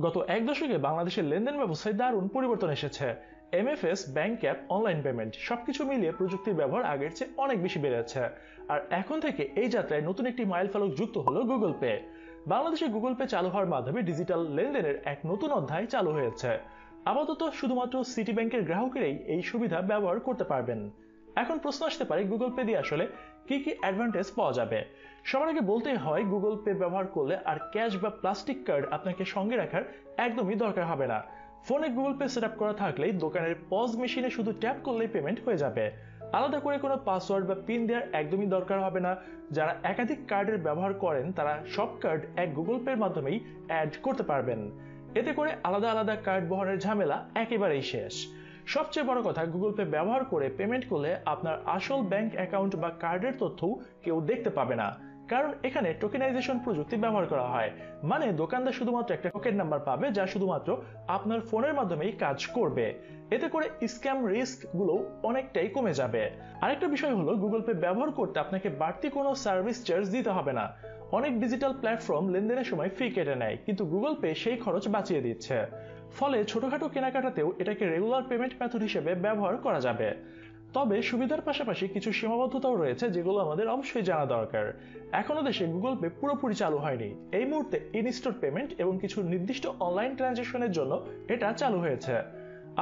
গত এক দশকে বাংলাদেশের লেনদেন ব্যবস্থায় দারুণ পরিবর্তন এসেছে। MFS, bank app, online payment সবকিছু মিলিয়ে প্রযুক্তির ব্যবহার আগের চেয়ে অনেক বেশি বেড়েছে। আর এখন থেকে এই যাত্রায় নতুন একটি মাইলফলক যুক্ত হলো গুগল পে। বাংলাদেশে গুগল পে চালু হওয়ার মাধ্যমে ডিজিটাল লেনদেনের এক নতুন অধ্যায় চালু হয়েছে। আপাতত শুধুমাত্র সিটি ব্যাংকের গ্রাহকেরাই এই সুবিধা ব্যবহার করতে পারবেন। এখন প্রশ্ন আসতে পারে, গুগল পে দিয়ে আসলে কি কি অ্যাডভান্টেজ পাওয়া যাবে। সবার আগে বলতেই হয়, গুগল পে ব্যবহার করলে আর ক্যাশ বা প্লাস্টিক কার্ড আপনাকে সঙ্গে রাখার একদমই দরকার হবে না। ফোনে গুগল পে সেট আপ করা থাকলেই দোকানের পজ মেশিনে শুধু ট্যাপ করলেই পেমেন্ট হয়ে যাবে। আলাদা করে কোনো পাসওয়ার্ড বা পিন দেওয়ার একদমই দরকার হবে না। যারা একাধিক কার্ডের ব্যবহার করেন তারা সব কার্ড এক গুগল পের মাধ্যমেই অ্যাড করতে পারবেন। এতে করে আলাদা আলাদা কার্ড বহনের ঝামেলা একেবারেই শেষ। সবচেয়ে বড় কথা, গুগল পে ব্যবহার করে পেমেন্ট করলে আপনার আসল ব্যাংক অ্যাকাউন্ট বা কার্ডের তথ্যও কেউ দেখতে পাবে না, কারণ এখানে টোকেনাইজেশন প্রযুক্তি ব্যবহার করা হয়। মানে দোকানদার শুধুমাত্র একটা টোকেন নাম্বার পাবে যা শুধুমাত্র আপনার ফোনের মাধ্যমেই কাজ করবে। এতে করে স্ক্যাম রিস্ক গুলো অনেকটাই কমে যাবে। আরেকটা বিষয় হলো, গুগল পে ব্যবহার করতে আপনাকে বাড়তি কোনো সার্ভিস চার্জ দিতে হবে না। অনেক ডিজিটাল প্ল্যাটফর্ম লেনদেনের সময় ফি কেটে নেয়, কিন্তু গুগল পে সেই খরচ বাঁচিয়ে দিচ্ছে। ফলে ছোটখাটো কেনাকাটাতেও এটাকে রেগুলার পেমেন্ট মেথড হিসেবে ব্যবহার করা যাবে। তবে সুবিধার পাশাপাশি কিছু সীমাবদ্ধতাও রয়েছে, যেগুলো আমাদের অবশ্যই জানা দরকার। এখনো দেশে গুগল পে পুরোপুরি চালু হয়নি। এই মুহূর্তে ইনস্টোর পেমেন্ট এবং কিছু নির্দিষ্ট অনলাইন ট্রানজাকশনের জন্য এটা চালু হয়েছে।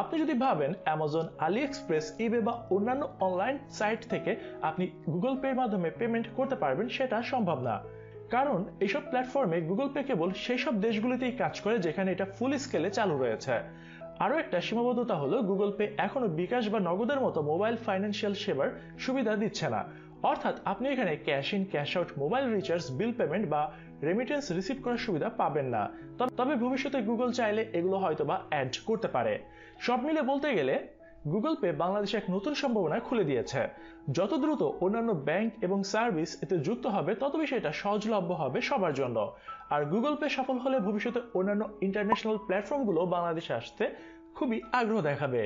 আপনি যদি ভাবেন অ্যামাজন, আলি এক্সপ্রেস, ইবে বা অন্যান্য অনলাইন সাইট থেকে আপনি গুগল পের মাধ্যমে পেমেন্ট করতে পারবেন, সেটা সম্ভব না। কারণ এইসব প্ল্যাটফর্মে গুগল পে কেবল সেই সব দেশগুলিতেই কাজ করে যেখানে এটা ফুল স্কেলে চালু রয়েছে। আরও একটা সীমাবদ্ধতা হলো, গুগল পে এখনো বিকাশ বা নগদের মতো মোবাইল ফাইন্যান্সিয়াল সেবার সুবিধা দিচ্ছে না। অর্থাৎ আপনি এখানে cash in, cash out, mobile recharge, bill payment বা রেমিটেন্স রিসিভ করার সুবিধা পাবেন না। তবে ভবিষ্যতে গুগল চাইলে এগুলো হয়তোবা অ্যাড করতে পারে। সব মিলে বলতে গেলে গুগল পে বাংলাদেশে এক নতুন সম্ভাবনা খুলে দিয়েছে। যত দ্রুত অন্যান্য ব্যাংক এবং সার্ভিস এতে যুক্ত হবে, তত বেশি এটা সহজলভ্য হবে সবার জন্য। আর গুগল পে সফল হলে ভবিষ্যতে অন্যান্য ইন্টারন্যাশনাল প্ল্যাটফর্মগুলো বাংলাদেশে আসতে খুবই আগ্রহ দেখাবে।